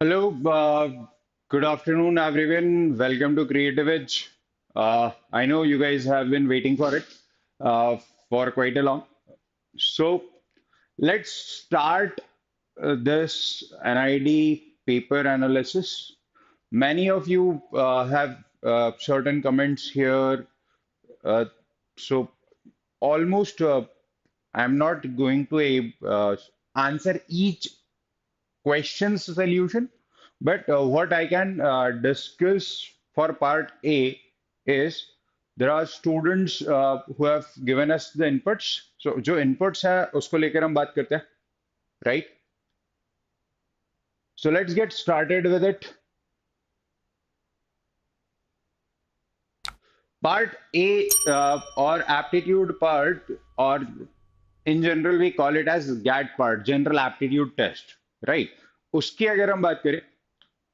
Hello, good afternoon, everyone. Welcome to Creative Edge. I know you guys have been waiting for it uh, for quite a long. So let's start this NID paper analysis. Many of you have certain comments here. Uh, so almost I'm not going to answer each questions solution. But what I can discuss for part A is there are students who have given us the inputs. So जो inputs है उसको लेकर हम बात करते हैं, right? So let's get started with it. Part A or aptitude part, or in general we call it as GAT part, General Aptitude Test, right? उसकी अगर हम बात करें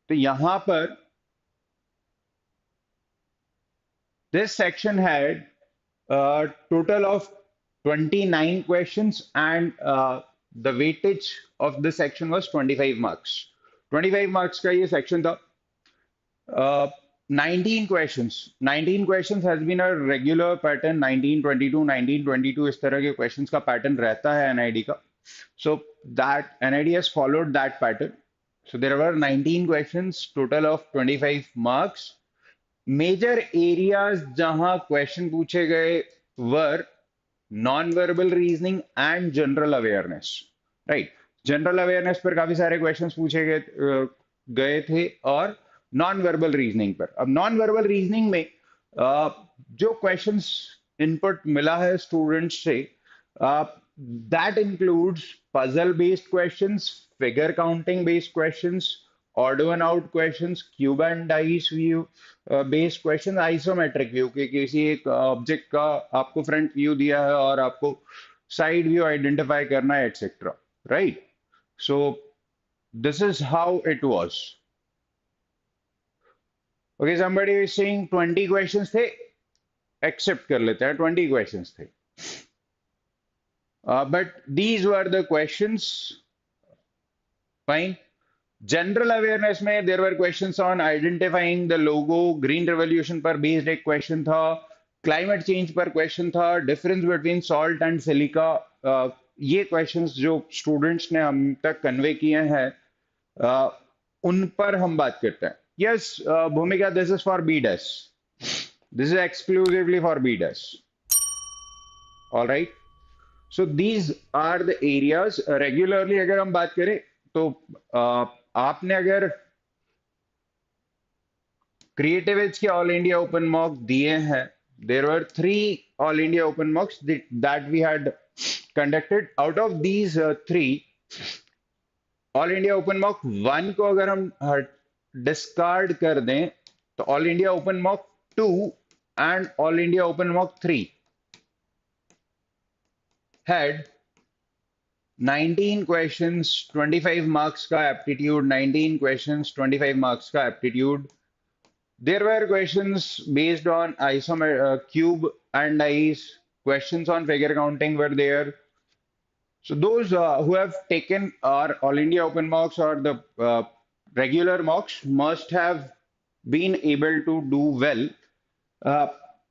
तो यहाँ पर this section had a total of 29 questions, and the weightage of this section was 25 marks. 25 marks का ये section था. 19 questions. 19 questions has been a regular pattern. 1922, 1922 इस तरह के questions का pattern रहता है NID का. So that NID has followed that pattern. So there were 19 questions, total of 25 marks. Major areas जहां क्वेश्चन पूछे गए were non verbal reasoning and general awareness, right? General awareness पर काफी सारे क्वेश्चंस पूछे गए थे और नॉन वर्बल रीजनिंग पर. अब नॉन वर्बल रीजनिंग में जो क्वेश्चंस इनपुट मिला है स्टूडेंट्स से, that includes puzzle based questions, figure counting based questions, odd one out questions, cube and dice view based questions, isometric view कि किसी एक ऑब्जेक्ट का आपको फ्रंट व्यू दिया है और आपको साइड व्यू आइडेंटिफाई करना है, etcetera, right? So this is how it was. Okay, somebody is saying 20 questions थे. एक्सेप्ट कर लेते हैं 20 questions थे, but these were the questions. Fine. General awareness में there were questions on identifying the logo, green revolution पर based एक question था, climate change पर क्वेश्चन था, difference between salt and silica. ये क्वेश्चंस जो स्टूडेंट्स ने हम तक कन्वे किए हैं, उन पर हम बात करते हैं. Yes Bhumika, this is for BDes. This is exclusively for BDes. Alright, so these are the areas. Regularly अगर हम बात करें तो आपने अगर क्रिएटिव एज के ऑल इंडिया ओपन मॉक दिए हैं, there were 3 all India open mocks that we had conducted. Out of these 3, all India open mock 1 को अगर हम डिस्कार्ड कर दें तो all India open mock 2 and all India open mock 3 had 19 questions, 25 marks का aptitude, 19 questions, 25 marks का aptitude. There were questions based on cube and dice, questions on figure counting were there. So those who have taken our All India Open Mocks or the regular mocks must have been able to do well.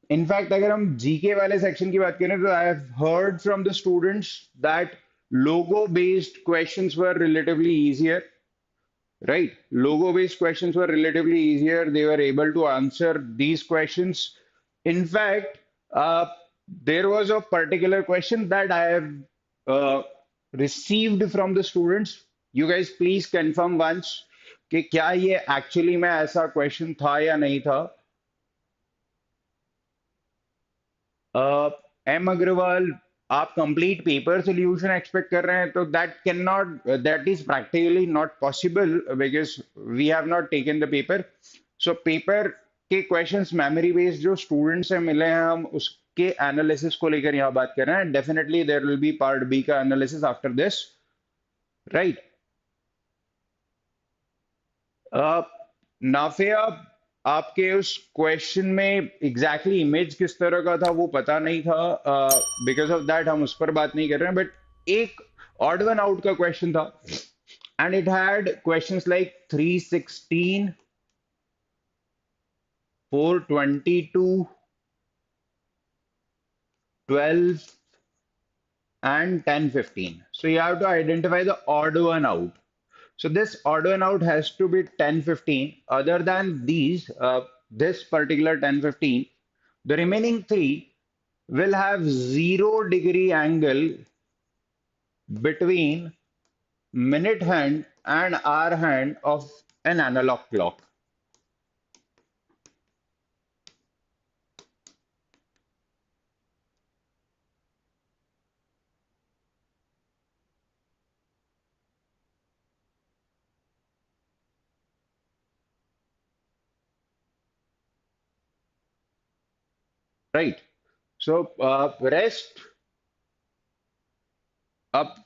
In fact, अगर हम GK वाले section की बात करें तो I have heard from the students that logo based questions were relatively easier, right? Logo based questions were relatively easier. They were able to answer these questions. In fact, there was a particular question that I have received from the students. You guys please confirm once कि क्या ये actually में ऐसा question था या नहीं था. M Agarwal, आप कंप्लीट पेपर सोल्यूशन एक्सपेक्ट कर रहे हैं तो that is practically not possible because we have not taken the paper. So paper के क्वेश्चंस मेमोरी बेस्ड जो स्टूडेंट से मिले हैं, हम उसके एनालिसिस को लेकर यहाँ बात कर रहे हैं. Definitely there will be part B का analysis after this, right? Nafia, आपके उस क्वेश्चन में एग्जैक्टली इमेज किस तरह का था वो पता नहीं था, बिकॉज ऑफ दैट हम उस पर बात नहीं कर रहे हैं. बट एक ऑड वन आउट का क्वेश्चन था and it had questions like 316, 422, 12, and 1015. So you have to identify the odd one out. So this odd one out has to be 1015. Other than these, this particular 1015, the remaining three will have 0 degree angle between minute hand and hour hand of an analog clock. Right. So rest up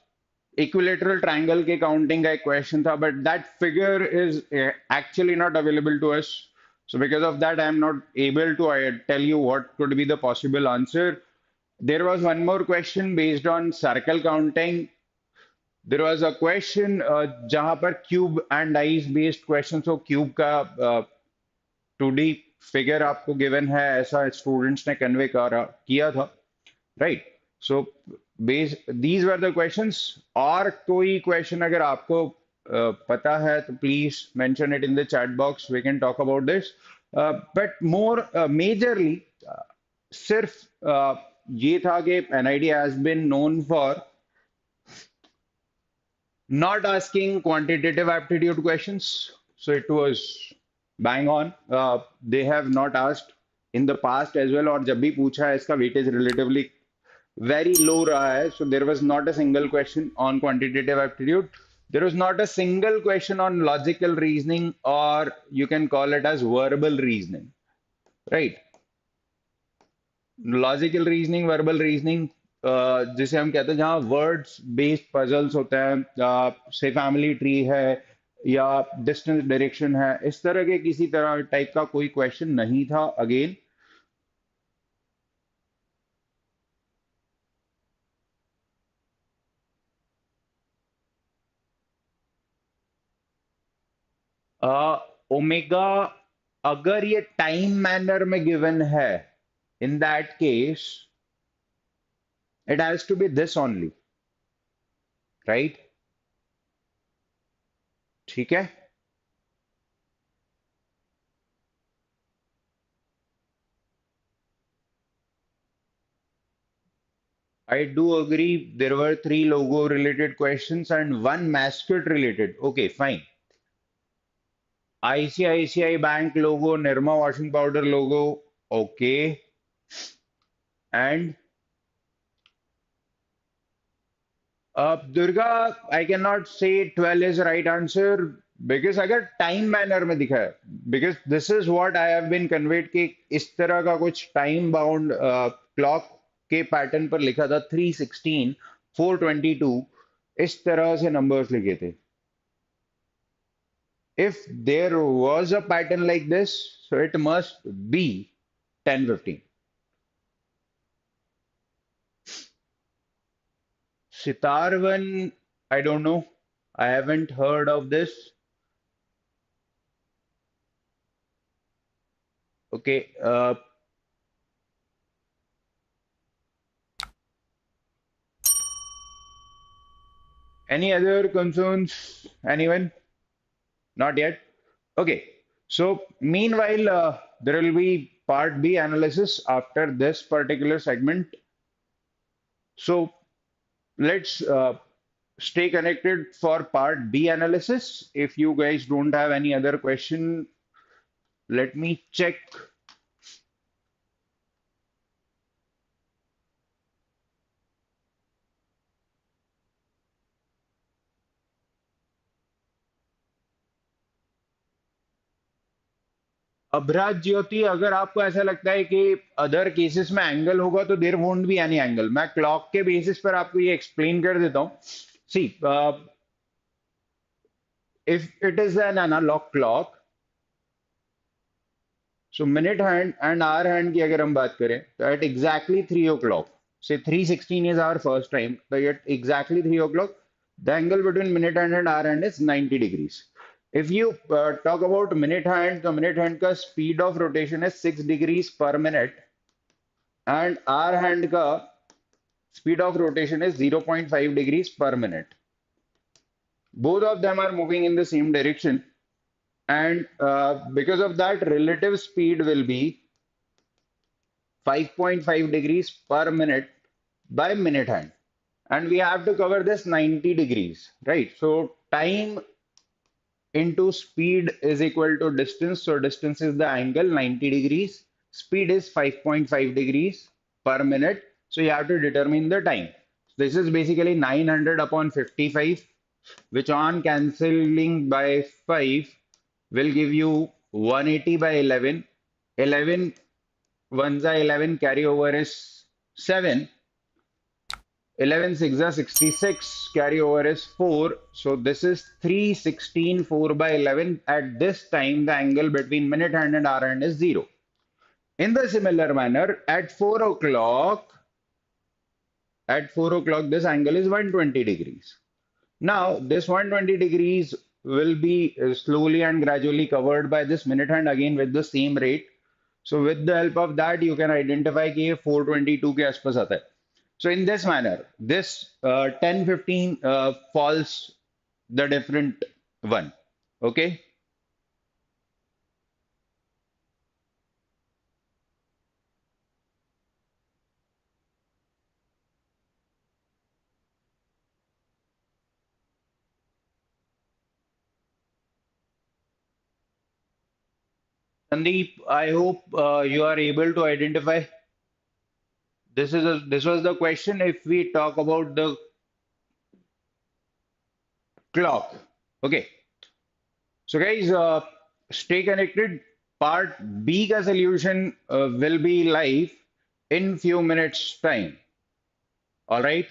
equilateral triangle के counting का एक question था, but that figure is actually not available to us. So because of that, I am not able to tell you what could be the possible answer. There was one more question based on circle counting. There was a question जहाँ पर cube and dice based question, so cube का 2D figure आपको given है, ऐसा students ने convey किया था. Right. So base these were the questions. और कोई क्वेश्चन अगर आपको पता है तो please mention it in the chat box, we can talk about this. But more majorly सिर्फ ये था कि NID has been known for not asking quantitative aptitude questions. So it was bang on. They have not asked in the past as well, और जब भी पूछा है इसका weightage relatively very low रहा है. So there was not a single question on quantitative aptitude. There was not a single question on logical reasoning, or you can call it as verbal reasoning, right? Logical reasoning, verbal reasoning, जिसे हम कहते हैं जहाँ words based puzzles होते हैं, से family tree है या डिस्टेंस डायरेक्शन है, इस तरह के किसी तरह टाइप का कोई क्वेश्चन नहीं था. अगेन ओमेगा अगर ये टाइम मैनर में गिवन है, in that case it has to be this only, right? ठीक है. I do agree there were three logo related questions and one mascot related. Okay, fine. ICICI Bank logo, Nirma washing powder logo. Okay. And Durga, I cannot say 12 is right answer because अगर time manner में दिखा है, because this is what I have been conveyed कि इस तरह का कुछ time bound clock के pattern पर लिखा था 316, 422, इस तरह से numbers लिखे थे. If there was a pattern like this, so it must be 1015. Sitarvan, I don't know. I haven't heard of this. Okay. Any other concerns? Anyone? Not yet. Okay. So meanwhile, there will be part B analysis after this particular segment. So let's stay connected for part B analysis. If you guys don't have any other question, let me check. अभ्राज ज्योति, अगर आपको ऐसा लगता है कि other cases में angle होगा तो there won't be any angle. मैं क्लॉक के बेसिस पर आपको ये एक्सप्लेन कर देता हूँ. See, if it is an analogue clock, so minute hand and hour hand की अगर हम बात करें तो at exactly 3 o'clock, say 316 is our first time, so at exactly 3 o'clock The angle between minute hand and hour hand is 90 degrees. If you talk about minute hand, the minute hand का speed of rotation is 6 degrees per minute and hour hand का speed of rotation is 0.5 degrees per minute. Both of them are moving in the same direction, and because of that, relative speed will be 5.5 degrees per minute by minute hand. And we have to cover this 90 degrees, right? So time into speed is equal to distance. So distance is the angle, 90 degrees. Speed is 5.5 degrees per minute. So you have to determine the time. This is basically 900 upon 55, which on cancelling by 5 will give you 180 by 11. 11 ones are 11, carry over is 7. 11 6 are 66, carry over is 4. So this is 316, 4 by 11. At this time, the angle between minute hand and hour hand is 0. In the similar manner, at 4 o'clock, this angle is 120 degrees. Now, this 120 degrees will be slowly and gradually covered by this minute hand again with the same rate. So with the help of that, you can identify कि ये 422 के आसपास आता है. So in this manner, this 1015 falls the different one. Okay. Sandeep, I hope you are able to identify. This was the question. If we talk about the clock. Okay. So guys, stay connected. Part B का solution will be live in few minutes time. All right.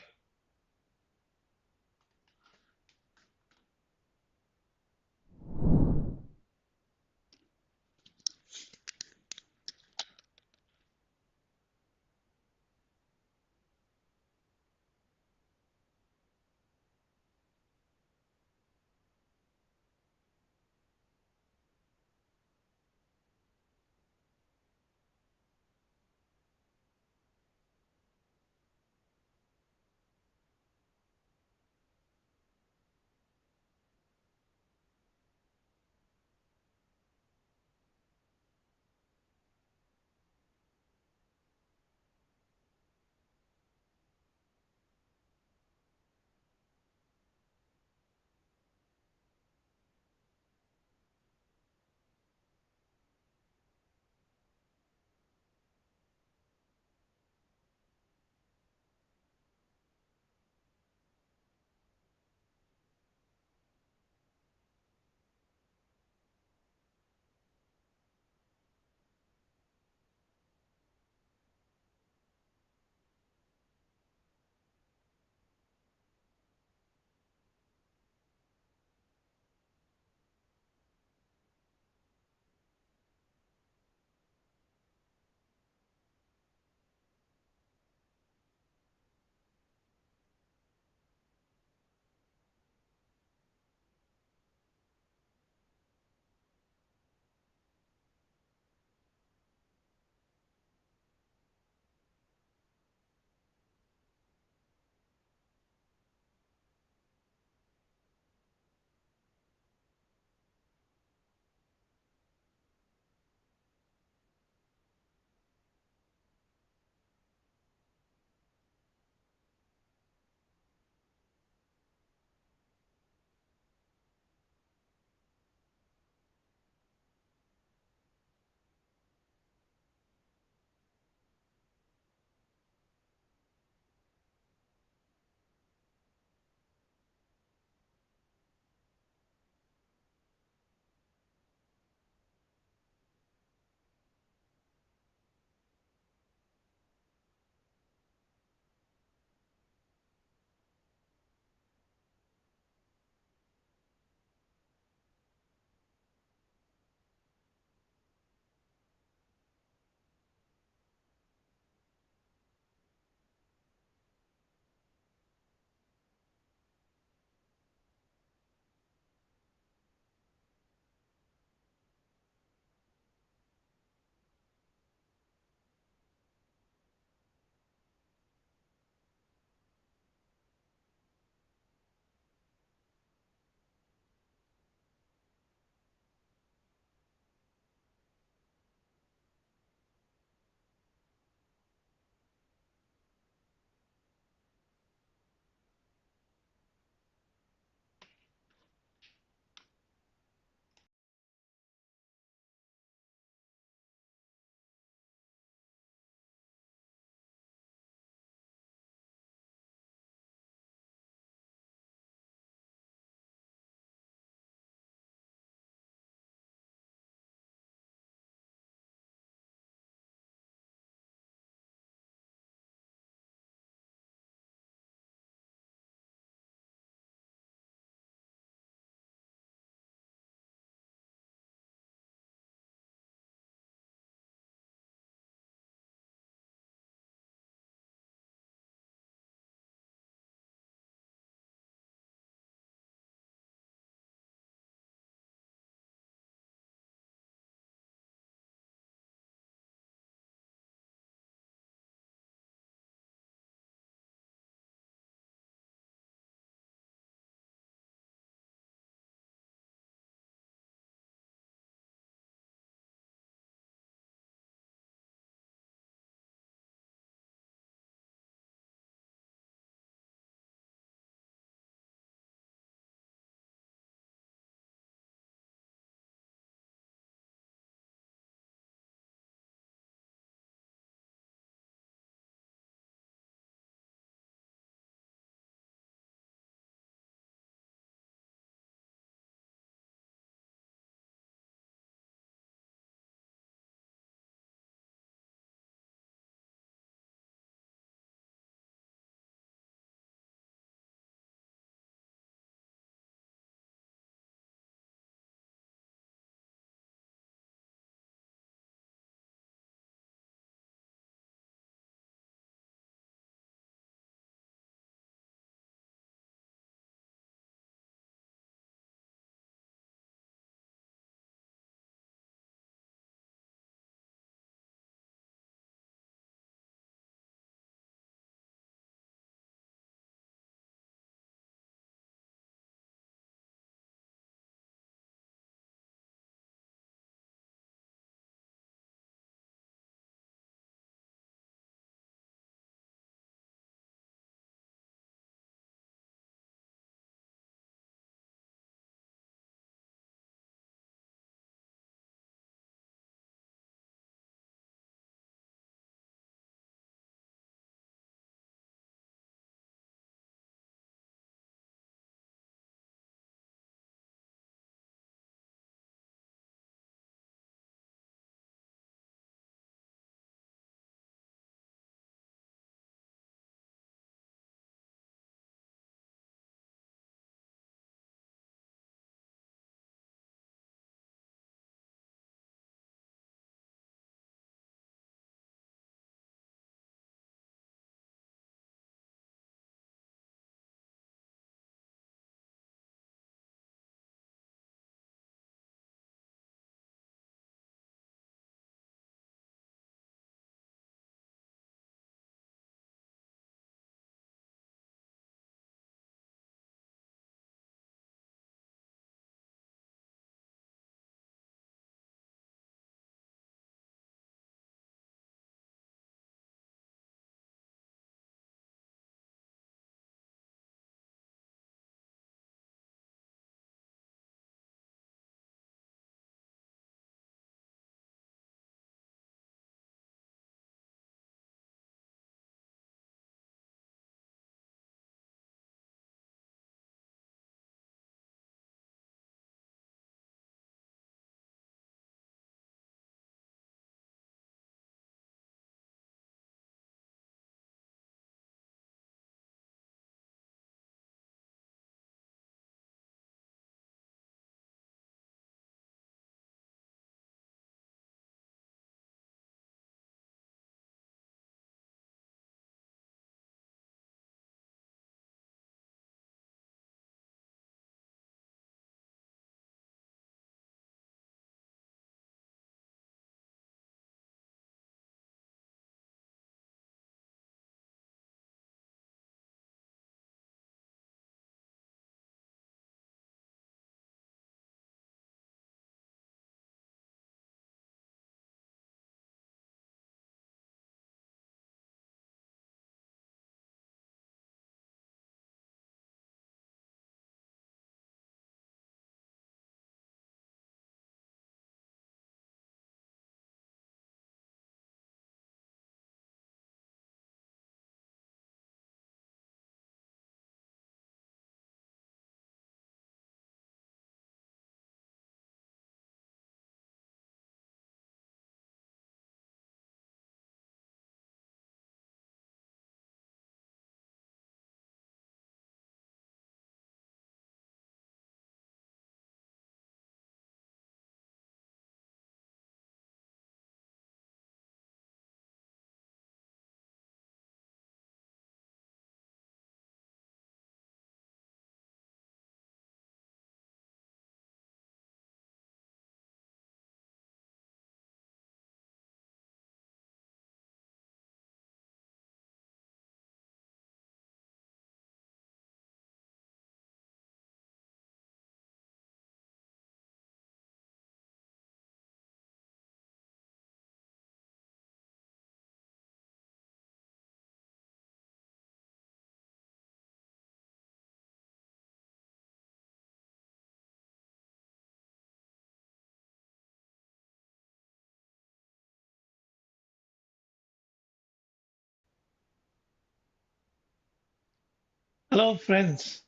Hello, friends.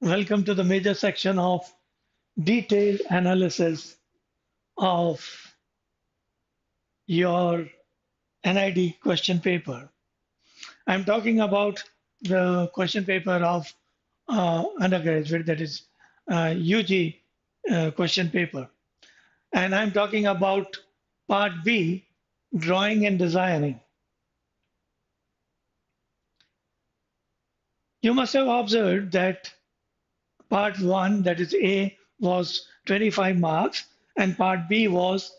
Welcome to the major section of detailed analysis of your NID question paper. I'm talking about the question paper of undergraduate, that is UG question paper. And I'm talking about part B, drawing and designing. You must have observed that part 1, that is A, was 25 marks, and part B was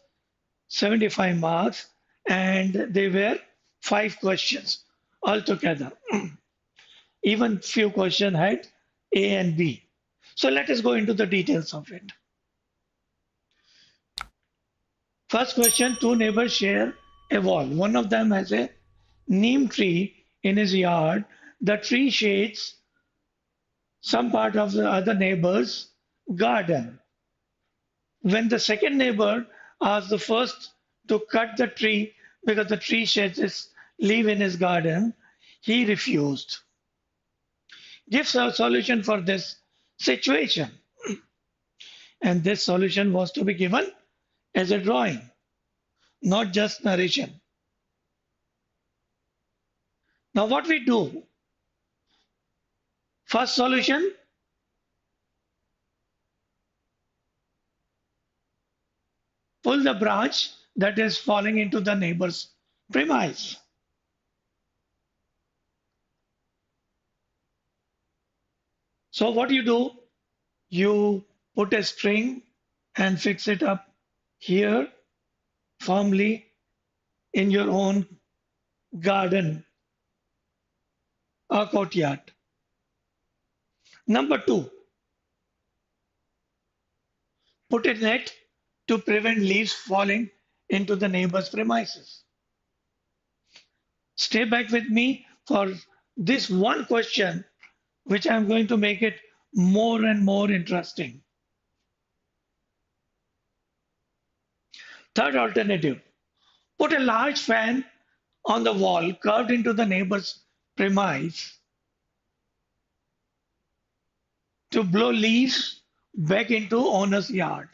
75 marks, and they were 5 questions altogether. Even few questions had A and B. So let us go into the details of it. First question, two neighbors share a wall. One of them has a neem tree in his yard. The tree shades some part of the other neighbor's garden. When the second neighbor asked the first to cut the tree because the tree sheds its leaf in his garden, he refused. Gives a solution for this situation. And this solution was to be given as a drawing, not just narration. Now, what we do? First solution, pull the branch that is falling into the neighbor's premise. So, what you do? You put a string and fix it up here firmly in your own garden or courtyard. Number two, put a net to prevent leaves falling into the neighbor's premises. Stay back with me for this one question, which I'm going to make it more and more interesting. Third alternative, put a large fan on the wall curved into the neighbor's premise to blow leaves back into owner's yard.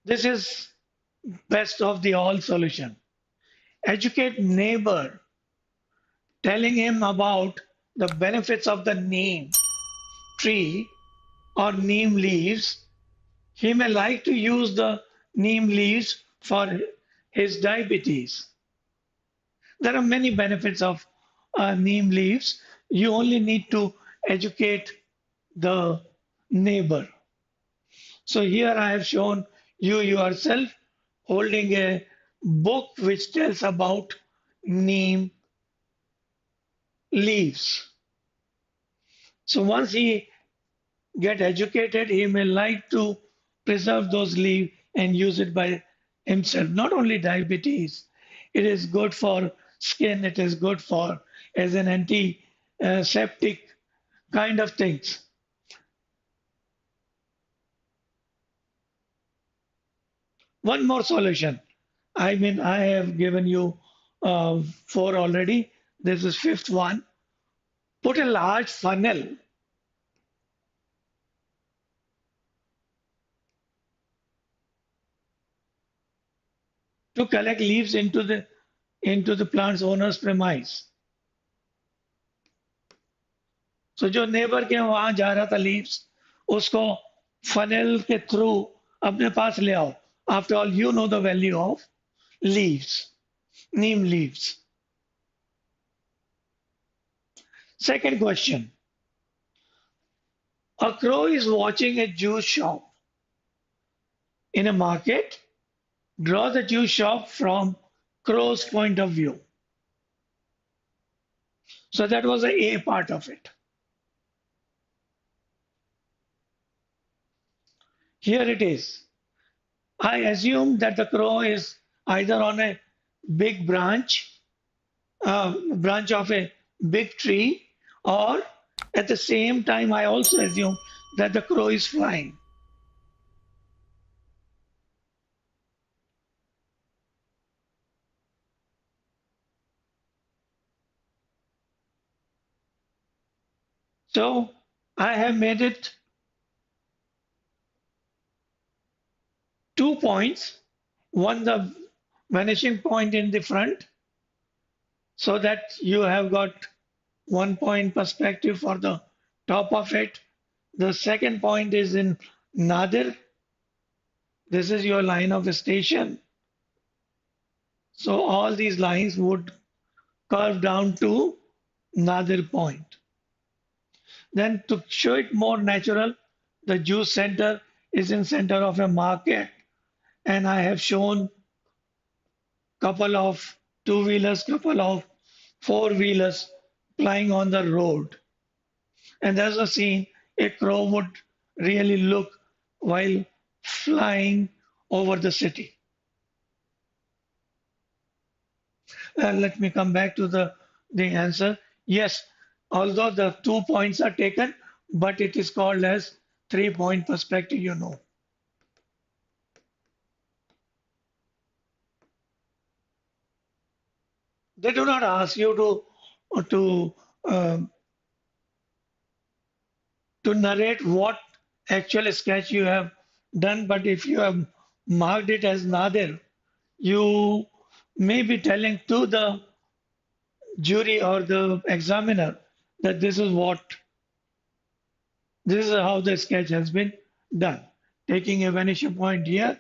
This is best of the all solution. Educate neighbor, telling him about the benefits of the neem tree or neem leaves. He may like to use the neem leaves for his diabetes. There are many benefits of neem leaves. You only need to educate the neighbor. So here I have shown you yourself holding a book which tells about neem leaves. So once he get educated, he may like to preserve those leaves and use it by himself. Not only diabetes, it is good for skin, it is good for as an antiseptic kind of things. One more solution. I mean, I have given you four already. This is fifth one. Put a large funnel to collect leaves into the plant's owner's premise. So जो neighbour के वहां जा रहा था leaves उसको funnel के through अपने पास ले आओ. After all, you know the value of leaves, neem leaves. Second question. A crow is watching a juice shop in a market. Draw the juice shop from crow's point of view. So that was the A part of it. Here it is. I assume that the crow is either on a big branch of a big tree, or at the same time, I also assume that the crow is flying. So I have made it 2 points, one the vanishing point in the front, so that you have got 1 point perspective for the top of it. The second point is in Nadir. This is your line of station. So all these lines would curve down to Nadir point. Then to show it more natural, the juice center is in center of a market, and I have shown couple of two-wheelers, couple of four-wheelers flying on the road. And there's a scene a crow would really look while flying over the city. Let me come back to the answer. Yes, although the 2 points are taken, but it is called as 3 point perspective, you know. They do not ask you to um, to narrate what actual sketch you have done, but if you have marked it as Nadir, you may be telling to the jury or the examiner that this is how the sketch has been done. Taking a vanishing point here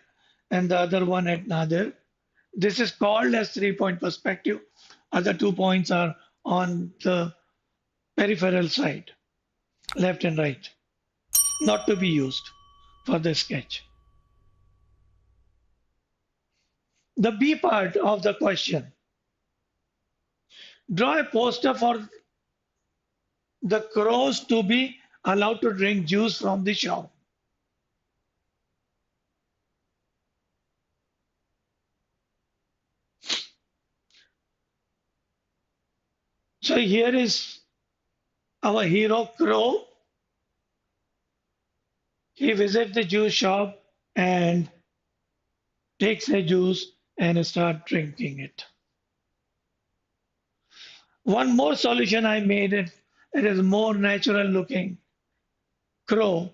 and the other one at Nadir. This is called as 3 point perspective. Other 2 points are on the peripheral side, left and right, not to be used for the sketch. The B part of the question, draw a poster for the crows to be allowed to drink juice from the shop. So here is our hero crow. He visits the juice shop and takes a juice and start drinking it. One more solution I made it. It is more natural looking crow.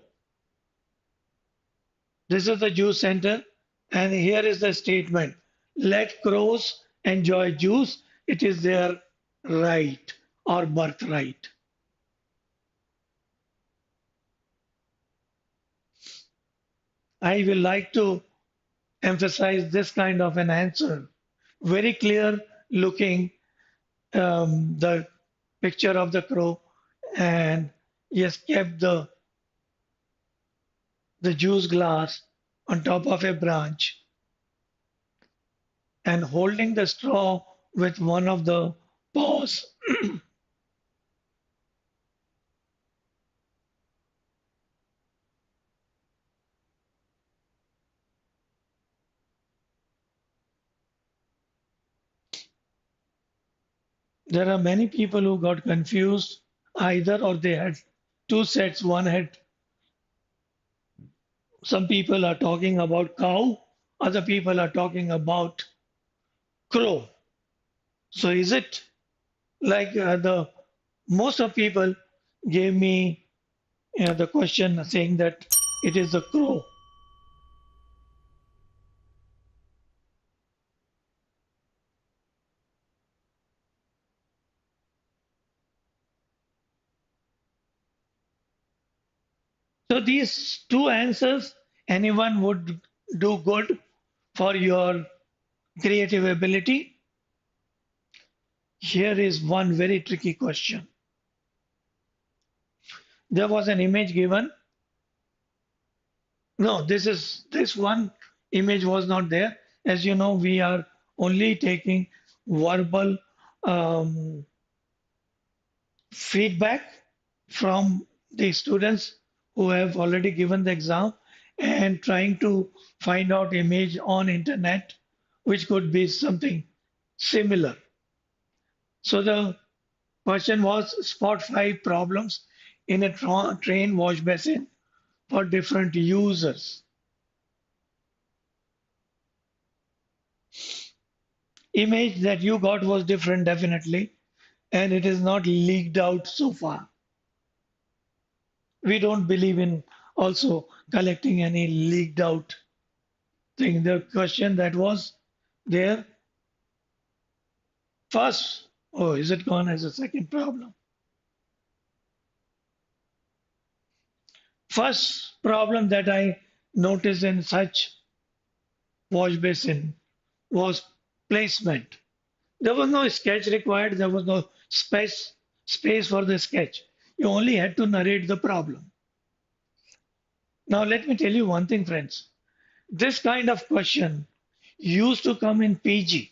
This is the juice center, and here is the statement: let crows enjoy juice. It is their right or birthright. I will like to emphasize this kind of an answer. Very clear looking, the picture of the crow, and he has kept the juice glass on top of a branch and holding the straw with one of the paws. There are many people who got confused either, or they had two sets. One had, some people are talking about cow, other people are talking about crow. So is it like the most of people gave me the question saying that it is the crow. So these two answers, anyone would do good for your creative ability. Here is one very tricky question. There was an image given. No, this one image was not there. As you know, we are only taking verbal um, feedback from the students who have already given the exam and trying to find out image on internet which could be something similar. So the question was spot 5 problems in a train wash basin for different users. Image that you got was different definitely, and it is not leaked out so far. We don't believe in also collecting any leaked out thing. The question that was there first, oh, is it gone as a second problem? First problem that I noticed in such wash basin was placement. There was no sketch required, there was no space for the sketch. You only had to narrate the problem. Now let me tell you one thing, friends. This kind of question used to come in PG.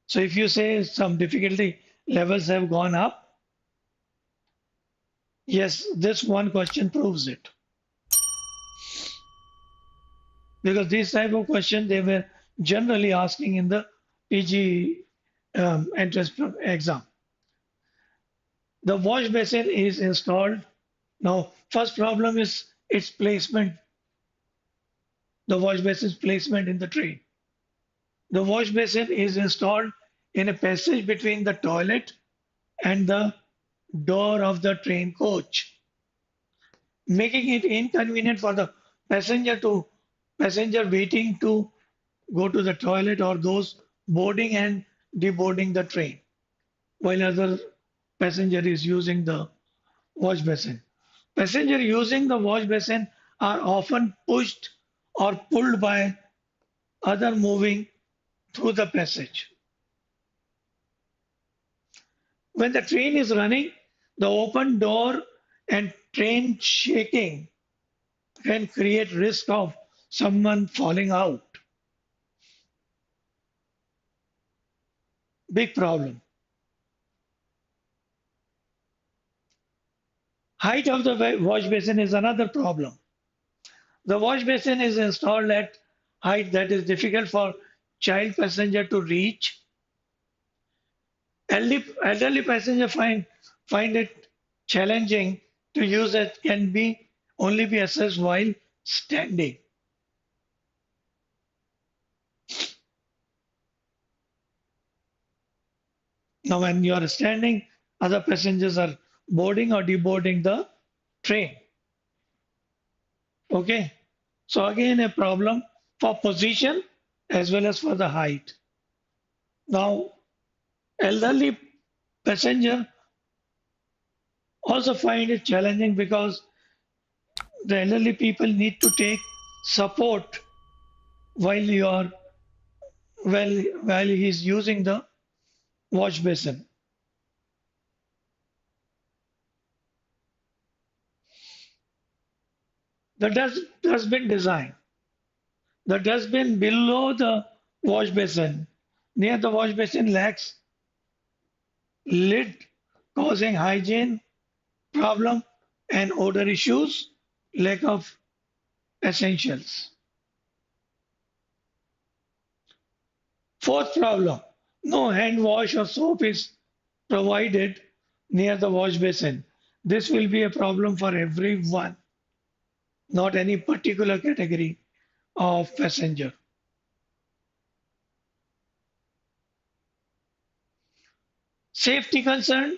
So if you say some difficulty levels have gone up, yes, this one question proves it. Because this type of question they were generally asking in the PG entrance exam. The wash basin is installed. Now, first problem is its placement, the wash basin's placement in the train. The wash basin is installed in a passage between the toilet and the door of the train coach, making it inconvenient for the passenger waiting to go to the toilet or those boarding and deboarding the train while other passenger is using the wash basin. Passenger using the wash basin are often pushed or pulled by other moving through the passage. When the train is running, the open door and train shaking can create risk of someone falling out. Big problem. Height of the wash basin is another problem. The wash basin is installed at height that is difficult for child passenger to reach. Elderly passenger find it challenging to use it can be only be assessed while standing. Now when you are standing, other passengers are boarding or deboarding the train. Okay. So again a problem for position as well as for the height. Now elderly passenger also find it challenging because the elderly people need to take support while you are while he is using the wash basin. The dustbin design. The dustbin below the wash basin, near the wash basin lacks lid, causing hygiene problem and odor issues, lack of essentials. Fourth problem, no hand wash or soap is provided near the wash basin. This will be a problem for everyone, not any particular category of passenger. Safety concern,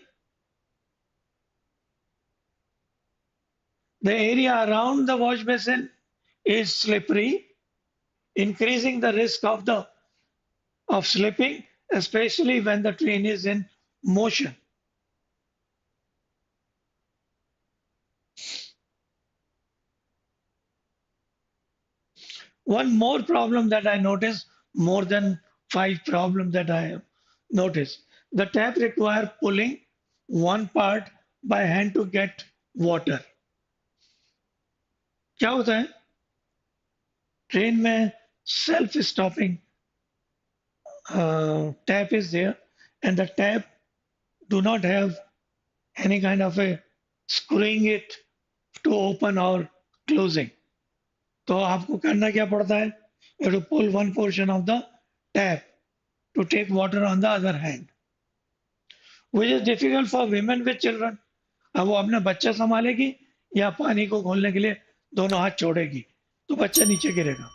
the area around the wash basin is slippery, increasing the risk of slipping, especially when the train is in motion. One more problem that I noticed, more than five problems that I have noticed. The tap require pulling one part by hand to get water. क्या होता है train में self stopping tap is there and the tap do not have any kind of a screwing it to open or closing. तो आपको करना क्या पड़ता है? You have to pull one portion of the tap to take water on the other hand, which is difficult for women with children. अब वो अपना बच्चा संभालेगी या पानी को खोलने के लिए दोनों हाथ छोड़ेगी तो बच्चा नीचे गिरेगा.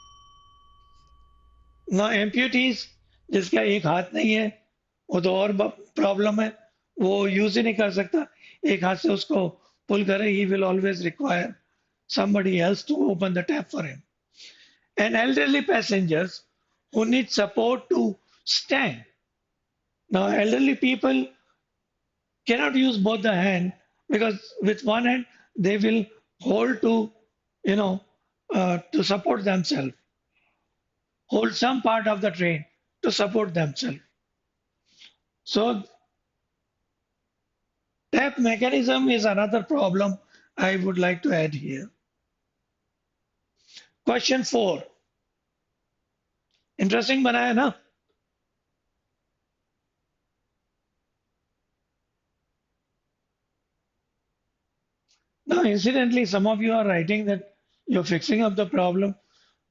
ना एम्प्यूटीज जिसका एक हाथ नहीं है वो तो और प्रॉब्लम है, वो यूज ही नहीं कर सकता, एक हाथ से उसको pull करे, he will always require somebody else to open the tap for him. And elderly passengers who need support to stand. Now, elderly people cannot use both the hand because with one hand they will hold to, you know, to support themselves, hold some part of the train to support themselves. So tap mechanism is another problem I would like to add here. Question 4. Interesting बनाया ना? Now, incidentally, some of you are writing that you're fixing up the problem.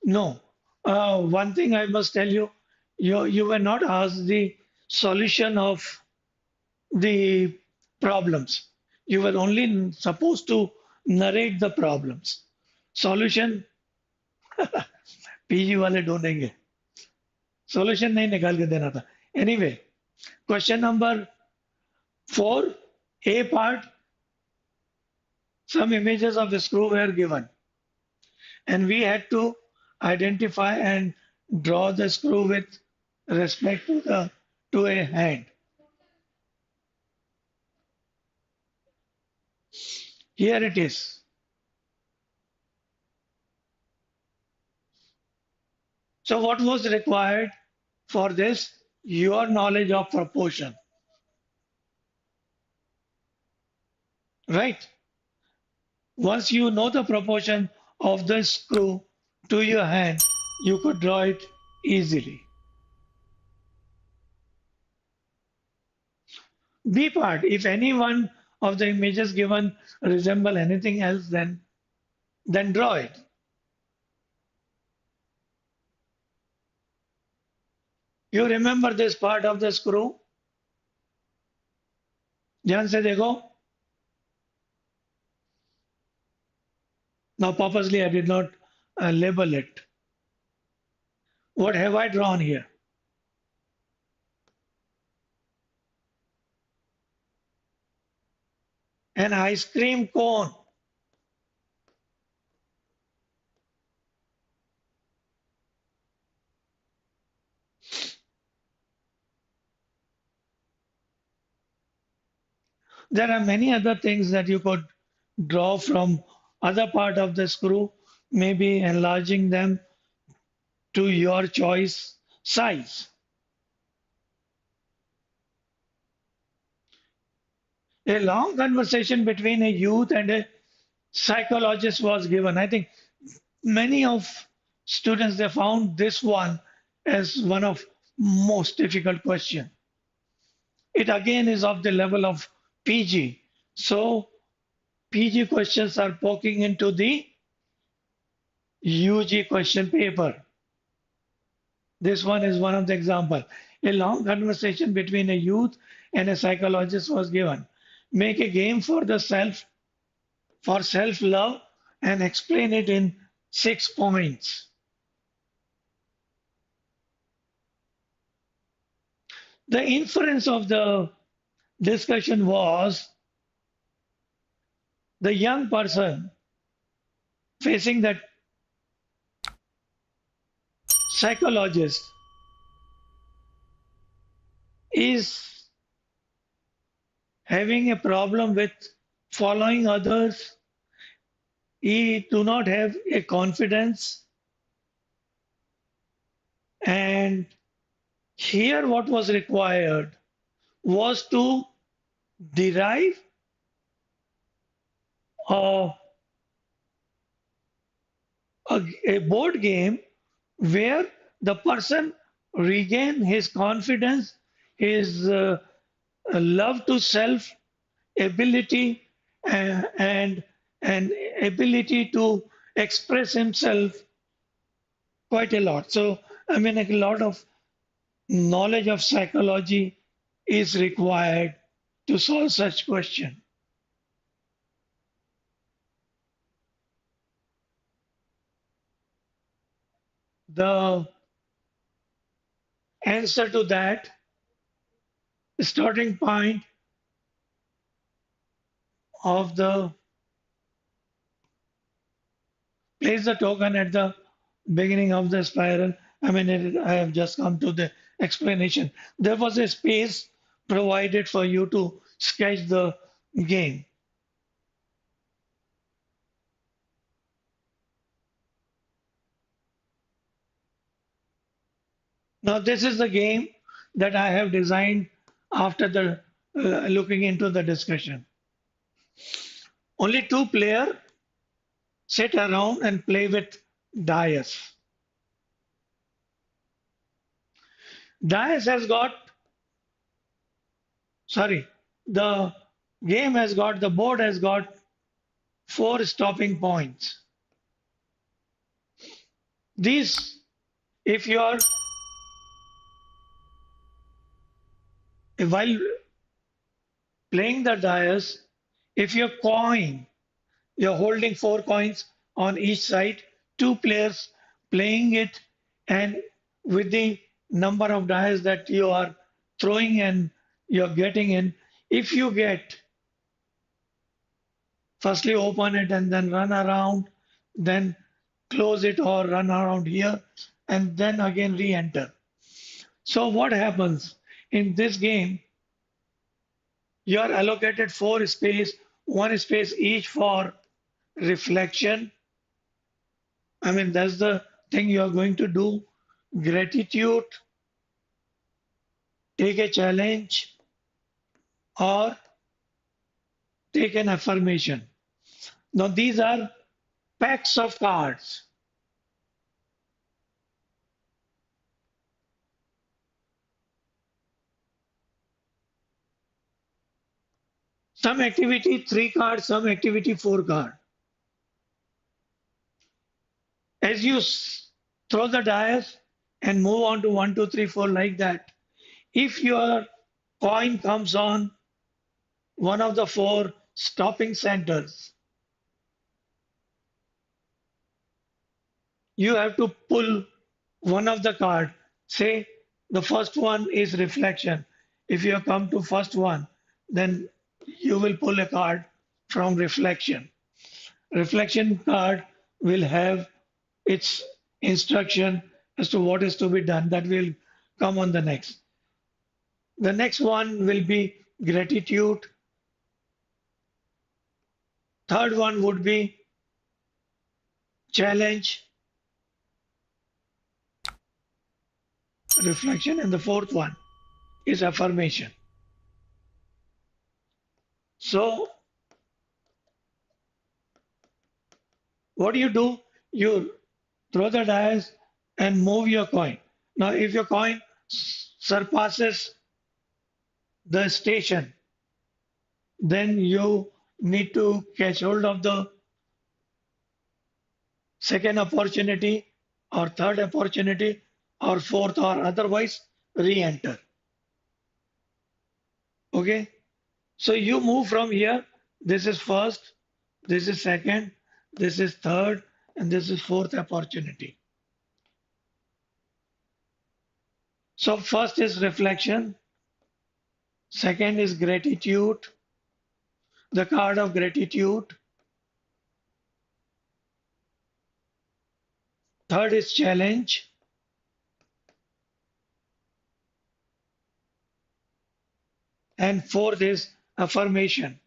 No. One thing I must tell you, you were not asked the solution of the problems. You were only supposed to narrate the problems. Solution PG वाले ढूंढेंगे. Solution नहीं निकाल के देना था. Anyway, question number 4, A part, some images of the screw were given, and we had to identify and draw the screw with respect to a hand. Here it is. So what was required for this? Your knowledge of proportion, right? Once you know the proportion of the screw to your hand, you could draw it easily. B part, if any one of the images given resemble anything else, then draw it. You remember this part of the screw? ध्यान से देखो. Now purposely I did not label it. What have I drawn here? An ice cream cone. There are many other things that you could draw from other part of the screw, maybe enlarging them to your choice size. A long conversation between a youth and a psychologist was given. I think many of students they found this one as one of most difficult question. It again is of the level of PG. So PG questions are poking into the UG question paper. This one is one of the example. A long conversation between a youth and a psychologist was given. Make a game for self-love and explain it in 6 points. The inference of the discussion was the young person facing that psychologist is having a problem with following others. He do not have a confidence, and here what was required was to derive a, a board game where the person regain his confidence, his love to self, ability, and and ability to express himself quite a lot. So I mean, a lot of knowledge of psychology is required to solve such question. The answer to that starting point of the Place the token at the beginning of the spiral. I mean, I have just come to the explanation. There was a space provided for you to sketch the game. Now, this is the game that I have designed after the looking into the discussion. Only two players sit around and play with dice. Dice has got, sorry, the game has got, the board has got four stopping points. These, if you are, while playing the dice, if your coin, you're holding four coins on each side, two players playing it, and with the number of dice that you are throwing and you're getting in, if you get, firstly open it and then run around, then close it or run around here, and then again re enter. So, what happens in this game? You are allocated four space, one space each for reflection. I mean, that's the thing you are going to do. Gratitude, take a challenge, or take an affirmation. Now, these are packs of cards. Some activity, three cards, some activity, four cards. As you throw the dice and move on to one, two, three, four like that, if your coin comes on one of the four stopping centers, you have to pull one of the card. Say the first one is reflection. If you come to first one, then you will pull a card from reflection. Reflection card will have its instruction as to what is to be done. That will come on the next. The next one will be gratitude. Third one would be challenge, reflection, and the fourth one is affirmation. So, what do? You throw the dice and move your coin. Now, if your coin surpasses the station, then you need to catch hold of the second opportunity or third opportunity or fourth or otherwise re-enter. Okay. So you move from here. This is first, this is second, this is third, and this is fourth opportunity. So first is reflection, second is gratitude, the card of gratitude, third is challenge, and fourth is affirmation.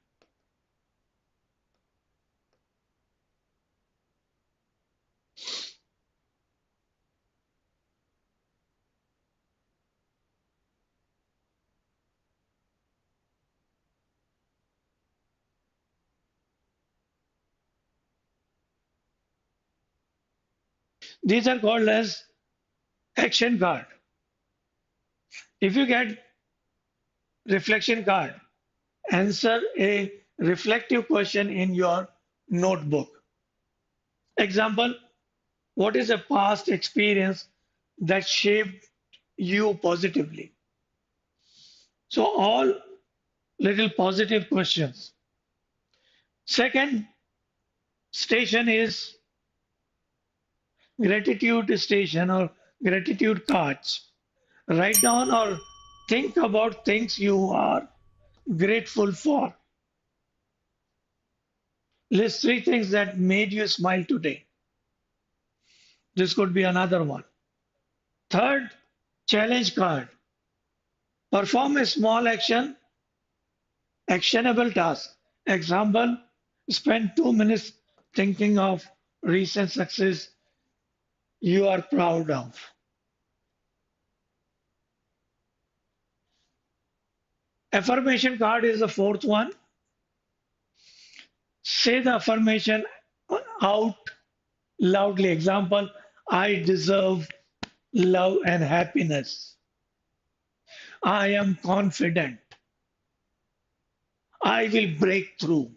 These are called as action card. If you get reflection card, answer a reflective question in your notebook. Example, what is a past experience that shaped you positively? So all little positive questions. Second station is gratitude station or gratitude cards. Write down or think about things you are grateful for. List three things that made you smile today. This could be another one. Third, challenge card. Perform a small action, actionable task. Example, spend 2 minutes thinking of recent success you are proud of. Affirmation card is the fourth one. Say the affirmation out loudly. Example, I deserve love and happiness. I am confident. I will break through.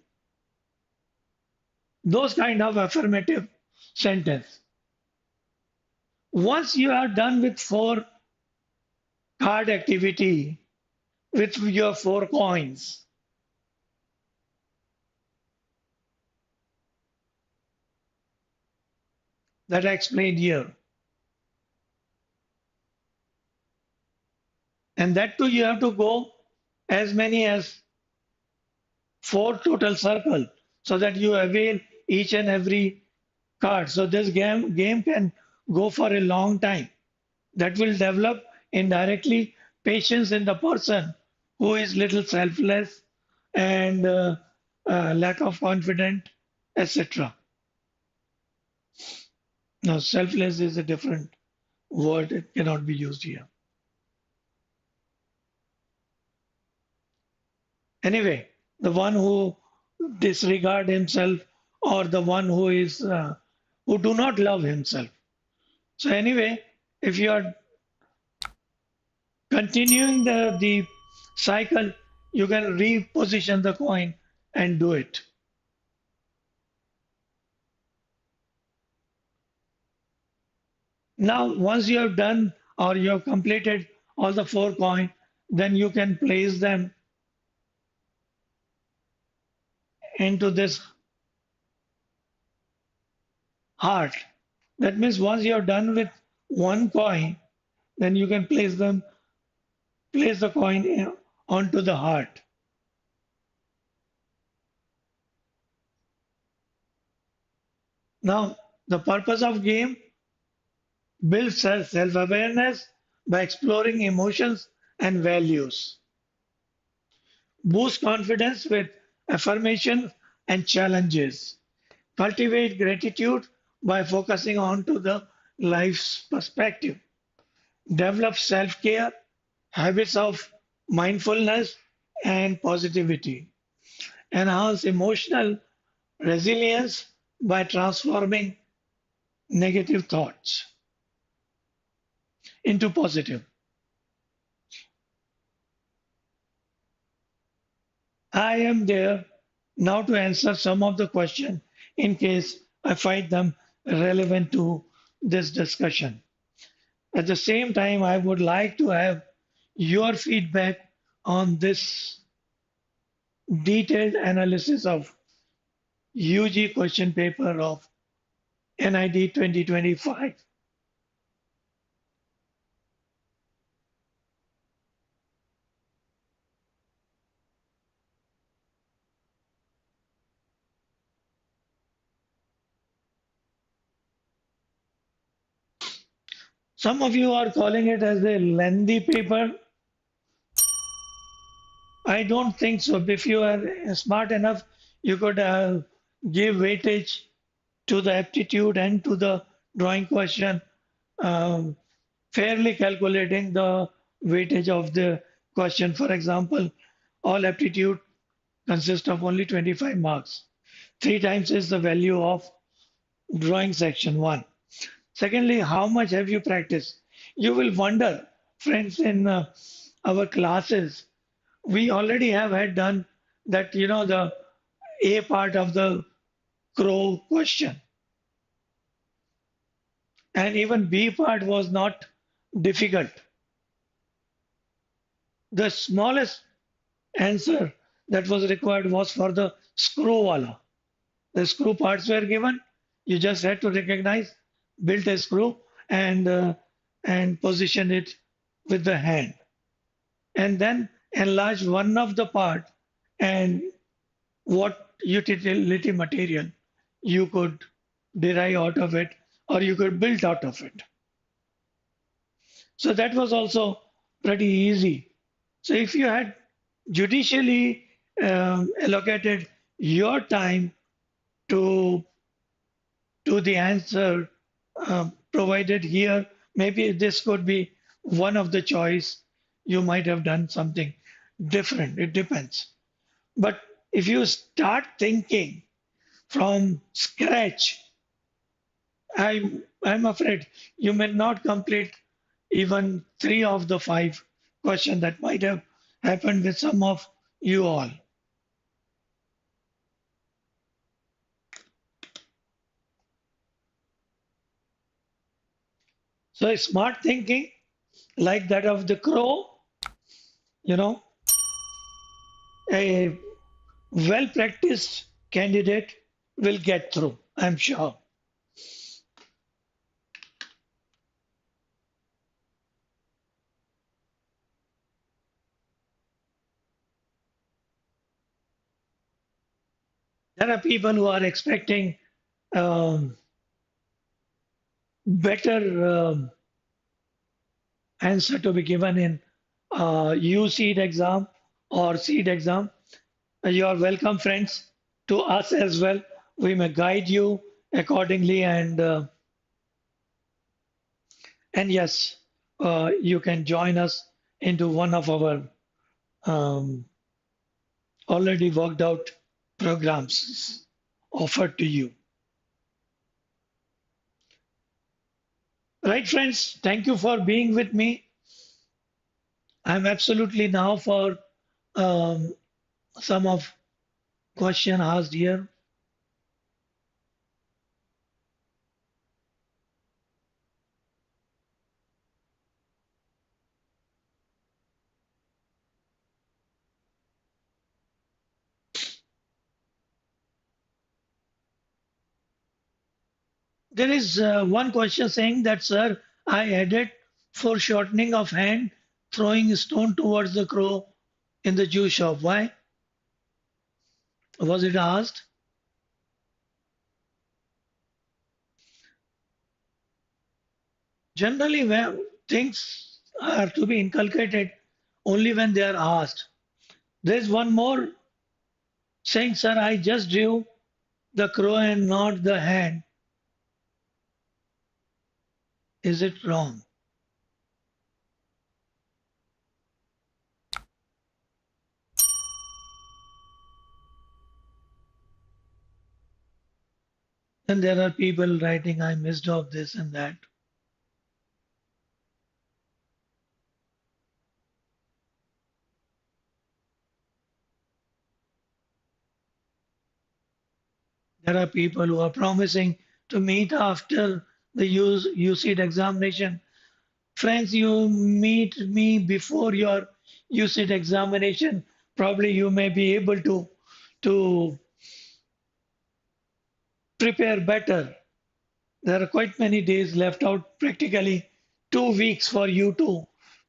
Those kind of affirmative sentence. Once you are done with four card activity with your four coins, that I explained here, and that too you have to go as many as four total circle so that you avail each and every card. So this game can go for a long time. That will develop indirectly patience in the person who is little selfless and lack of confidence, etc. Now, selfless is a different word; it cannot be used here. Anyway, the one who disregard himself or the one who is who do not love himself. So anyway, if you are continuing the cycle, you can reposition the coin and do it. Now, once you have done or you have completed all the four coins, then you can place them into this heart. That means once you are done with one coin, then you can place the coin onto the heart. Now, the purpose of game builds self-awareness by exploring emotions and values. Boost confidence with affirmation and challenges. Cultivate gratitude by focusing on to the life's perspective. Develop self-care, habits of mindfulness and positivity. Enhance emotional resilience by transforming negative thoughts into positive. I am there now to answer some of the questions in case I find them relevant to this discussion. At the same time, I would like to have your feedback on this detailed analysis of UG question paper of NID 2025. Some of you are calling it as a lengthy paper. I don't think so. If you are smart enough, you could give weightage to the aptitude and to the drawing question, um, fairly calculating the weightage of the question. For example, all aptitude consists of only 25 marks. Three times is the value of drawing section one. Secondly, how much have you practiced? You will wonder, friends, in our classes, we already have had done that, the A part of the crow question. And even B part was not difficult. The smallest answer that was required was for the screw wala. The screw parts were given. You just had to recognize, build a screw, and position it with the hand, and then enlarge one of the part, and what utility material you could derive out of it or you could build out of it. So that was also pretty easy. So if you had judicially allocated your time to the answer provided here, maybe this could be one of the choice. You might have done something different. It depends. But if you start thinking from scratch, I'm afraid you may not complete even three of the five questions that might have happened with some of you all. So smart thinking, like that of the crow, you know, a well practiced candidate will get through, I'm sure. There are people who are expecting um, better answer to be given in U seed exam or seed exam. You are welcome, friends, to us as well. We may guide you accordingly, and yes, you can join us into one of our um, already worked out programs offered to you. Right, friends? Thank you for being with me. I'm absolutely now for um, some of question asked here. There is one question saying that, sir, I added foreshortening of hand, throwing a stone towards the crow in the Jew shop. Why was it asked? Generally, when things are to be inculcated only when they are asked. There's one more saying, sir, I just drew the crow and not the hand. Is it wrong? And there are people writing, I missed off this and that. There are people who are promising to meet after the UCIT examination. Friends, you meet me before your UCIT examination. Probably you may be able to prepare better. There are quite many days left out, practically 2 weeks for you to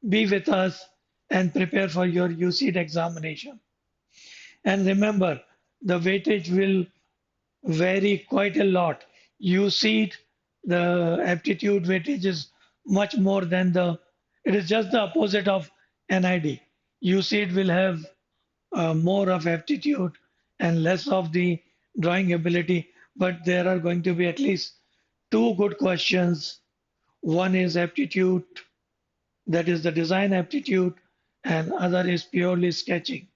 be with us and prepare for your UCIT examination. And remember, the weightage will vary quite a lot. You see it, the aptitude weightage is much more than it is just the opposite of NID. You see it will have more of aptitude and less of the drawing ability, but there are going to be at least two good questions. One is aptitude, that is the design aptitude, and other is purely sketching,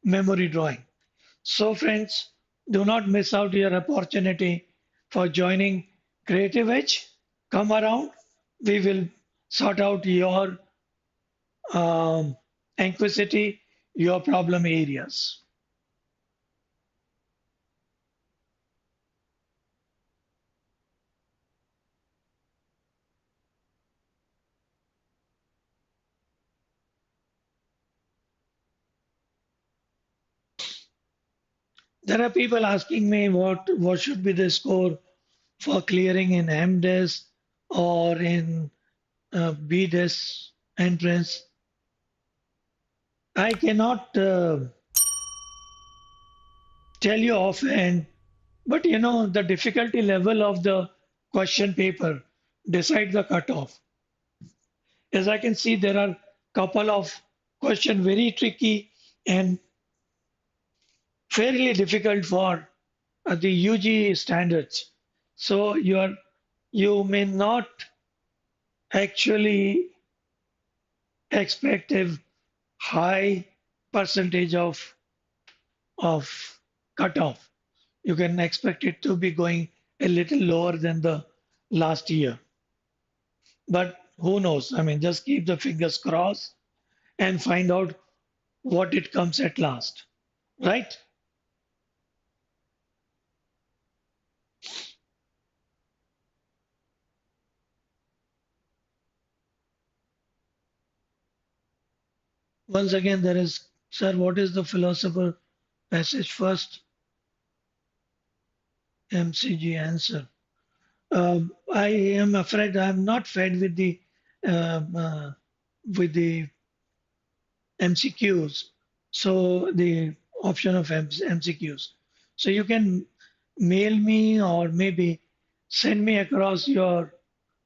memory drawing. So, friends, do not miss out your opportunity for joining Creative Edge. Come around. We will sort out your um, anxiety, your problem areas. There are people asking me what should be the score for clearing in MDes or in BDes entrance. I cannot tell you offhand, but you know the difficulty level of the question paper decide the cutoff. As I can see, there are couple of question very tricky and fairly difficult for the UG standards. So you may not actually expect a high percentage of cutoff. You can expect it to be going a little lower than the last year. But who knows? I mean, just keep the fingers crossed and find out what it comes at last. Right? Once again, there is, sir, what is the philosopher passage first? MCG answer. I am afraid I am not fed uh, uh, with the MCQs. So the option of MCQs. So you can mail me or maybe send me across your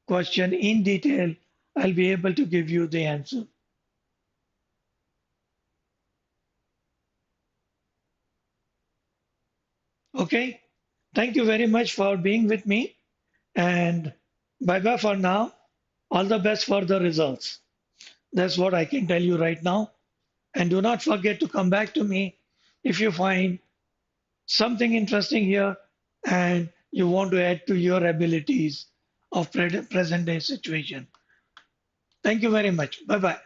question in detail. I'll be able to give you the answer. Okay. Thank you very much for being with me and bye bye for now. All the best for the results. That's what I can tell you right now. And do not forget to come back to me if you find something interesting here and you want to add to your abilities of present day situation. Thank you very much. Bye bye.